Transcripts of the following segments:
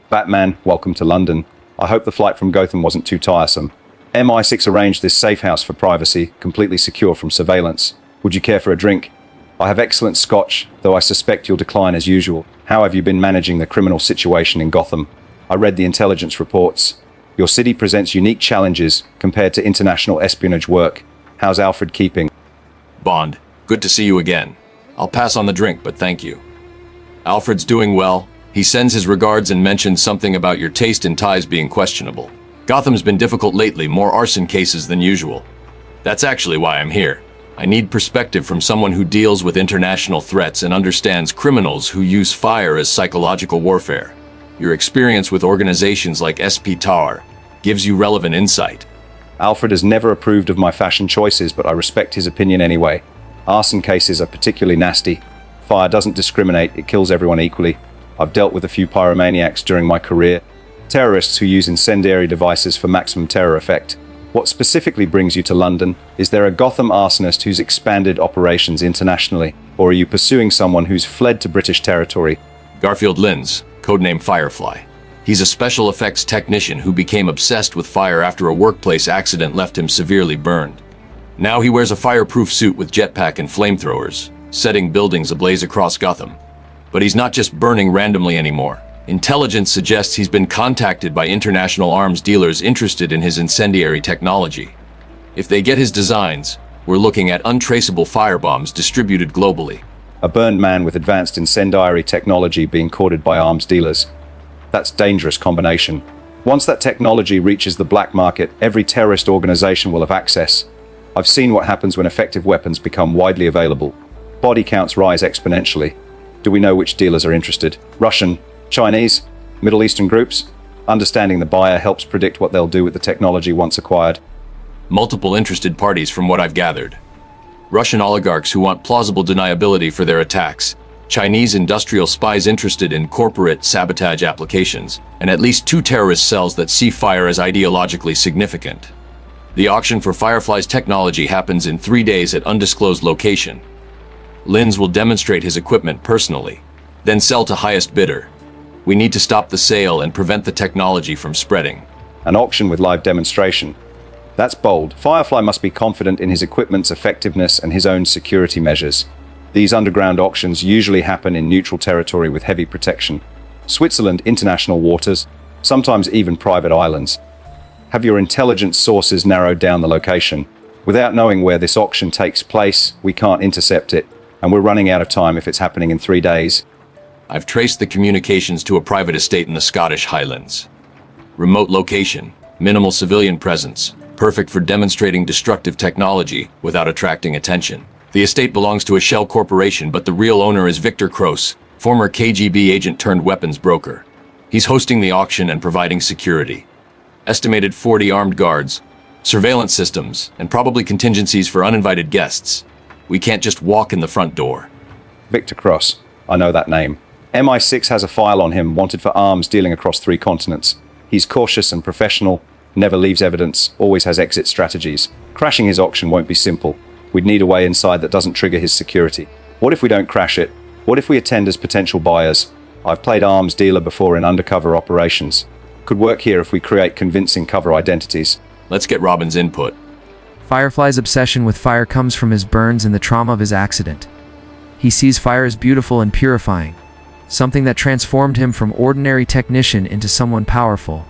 Batman, welcome to London. I hope the flight from Gotham wasn't too tiresome. MI6 arranged this safe house for privacy, completely secure from surveillance. Would you care for a drink? I have excellent scotch, though I suspect you'll decline as usual. How have you been managing the criminal situation in Gotham? I read the intelligence reports. Your city presents unique challenges compared to international espionage work. How's Alfred keeping? Bond, good to see you again. I'll pass on the drink, but thank you. Alfred's doing well. He sends his regards and mentions something about your taste in ties being questionable. Gotham's been difficult lately, more arson cases than usual. That's actually why I'm here. I need perspective from someone who deals with international threats and understands criminals who use fire as psychological warfare. Your experience with organizations like SP Tower gives you relevant insight. Alfred has never approved of my fashion choices, but I respect his opinion anyway. Arson cases are particularly nasty. Fire doesn't discriminate, it kills everyone equally. I've dealt with a few pyromaniacs during my career. Terrorists who use incendiary devices for maximum terror effect. What specifically brings you to London? Is there a Gotham arsonist who's expanded operations internationally? Or are you pursuing someone who's fled to British territory? Garfield Lynns, codename Firefly. He's a special effects technician who became obsessed with fire after a workplace accident left him severely burned. Now he wears a fireproof suit with jetpack and flamethrowers, setting buildings ablaze across Gotham. But he's not just burning randomly anymore. Intelligence suggests he's been contacted by international arms dealers interested in his incendiary technology. If they get his designs, we're looking at untraceable firebombs distributed globally. A burned man with advanced incendiary technology being courted by arms dealers. That's a dangerous combination. Once that technology reaches the black market, every terrorist organization will have access. I've seen what happens when effective weapons become widely available. Body counts rise exponentially. Do we know which dealers are interested? Russian, Chinese, Middle Eastern groups? Understanding the buyer helps predict what they'll do with the technology once acquired. Multiple interested parties from what I've gathered. Russian oligarchs who want plausible deniability for their attacks, Chinese industrial spies interested in corporate sabotage applications, and at least 2 terrorist cells that see fire as ideologically significant. The auction for Firefly's technology happens in 3 days at undisclosed location. Lynns will demonstrate his equipment personally, then sell to highest bidder. We need to stop the sale and prevent the technology from spreading. An auction with live demonstration. That's bold. Firefly must be confident in his equipment's effectiveness and his own security measures. These underground auctions usually happen in neutral territory with heavy protection. Switzerland, international waters, sometimes even private islands. Have your intelligence sources narrowed down the location? Without knowing where this auction takes place, we can't intercept it, and we're running out of time if it's happening in 3 days. I've traced the communications to a private estate in the Scottish Highlands. Remote location, minimal civilian presence, perfect for demonstrating destructive technology without attracting attention. The estate belongs to a shell corporation, but the real owner is Victor Kroos, former KGB agent turned weapons broker. He's hosting the auction and providing security. Estimated 40 armed guards, surveillance systems, and probably contingencies for uninvited guests. We can't just walk in the front door. Victor Kroos. I know that name. MI6 has a file on him, wanted for arms dealing across 3 continents. He's cautious and professional, never leaves evidence, always has exit strategies. Crashing his auction won't be simple. We'd need a way inside that doesn't trigger his security. What if we don't crash it? What if we attend as potential buyers? I've played arms dealer before in undercover operations. Could work here if we create convincing cover identities. Let's get Robin's input. Firefly's obsession with fire comes from his burns and the trauma of his accident. He sees fire as beautiful and purifying, something that transformed him from ordinary technician into someone powerful.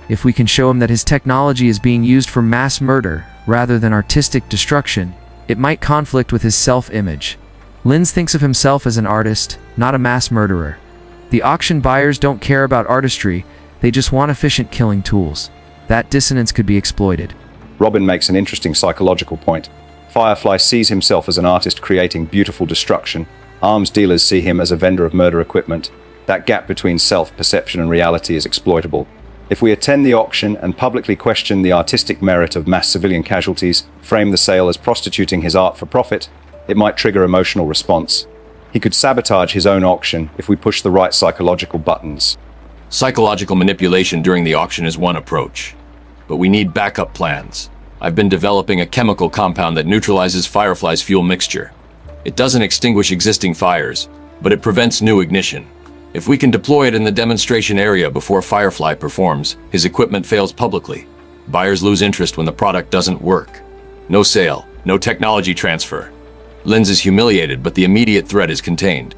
If we can show him that his technology is being used for mass murder rather than artistic destruction, it might conflict with his self-image. Lynns thinks of himself as an artist, not a mass murderer. The auction buyers don't care about artistry, they just want efficient killing tools. That dissonance could be exploited. Robin makes an interesting psychological point. Firefly sees himself as an artist creating beautiful destruction. Arms dealers see him as a vendor of murder equipment. That gap between self-perception and reality is exploitable. If we attend the auction and publicly question the artistic merit of mass civilian casualties, frame the sale as prostituting his art for profit, it might trigger emotional response. He could sabotage his own auction if we push the right psychological buttons. Psychological manipulation during the auction is one approach, but we need backup plans. I've been developing a chemical compound that neutralizes Firefly's fuel mixture. It doesn't extinguish existing fires, but it prevents new ignition. If we can deploy it in the demonstration area before Firefly performs, his equipment fails publicly. Buyers lose interest when the product doesn't work. No sale, no technology transfer. Lynns is humiliated, but the immediate threat is contained.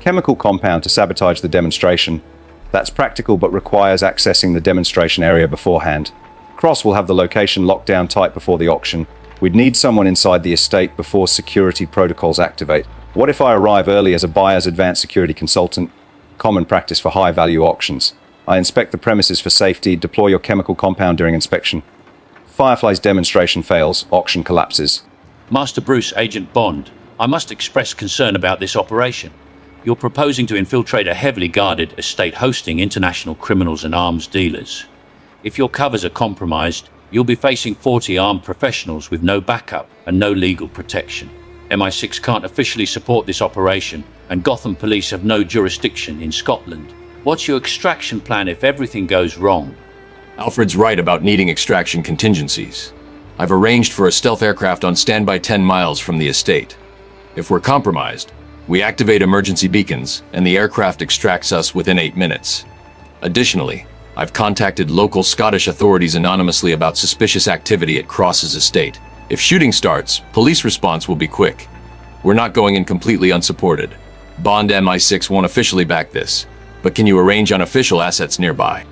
Chemical compound to sabotage the demonstration. That's practical but requires accessing the demonstration area beforehand. Cross will have the location locked down tight before the auction. We'd need someone inside the estate before security protocols activate. What if I arrive early as a buyer's advanced security consultant? Common practice for high-value auctions. I inspect the premises for safety, deploy your chemical compound during inspection. Firefly's demonstration fails, auction collapses. Master Bruce, Agent Bond, I must express concern about this operation. You're proposing to infiltrate a heavily guarded estate hosting international criminals and arms dealers. If your covers are compromised, you'll be facing 40 armed professionals with no backup and no legal protection. MI6 can't officially support this operation, and Gotham police have no jurisdiction in Scotland. What's your extraction plan if everything goes wrong? Alfred's right about needing extraction contingencies. I've arranged for a stealth aircraft on standby 10 miles from the estate. If we're compromised, we activate emergency beacons, and the aircraft extracts us within 8 minutes. Additionally, I've contacted local Scottish authorities anonymously about suspicious activity at Cross's estate. If shooting starts, police response will be quick. We're not going in completely unsupported. Bond MI6 won't officially back this, but can you arrange unofficial assets nearby?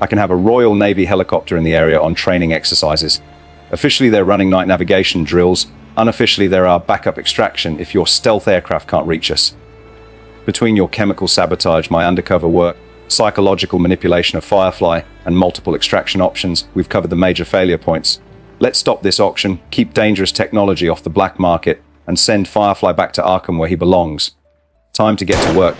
I can have a Royal Navy helicopter in the area on training exercises. Officially, they're running night navigation drills. Unofficially, there are backup extraction if your stealth aircraft can't reach us. Between your chemical sabotage, my undercover work, psychological manipulation of Firefly, and multiple extraction options, we've covered the major failure points. Let's stop this auction, keep dangerous technology off the black market, and send Firefly back to Arkham where he belongs. Time to get to work.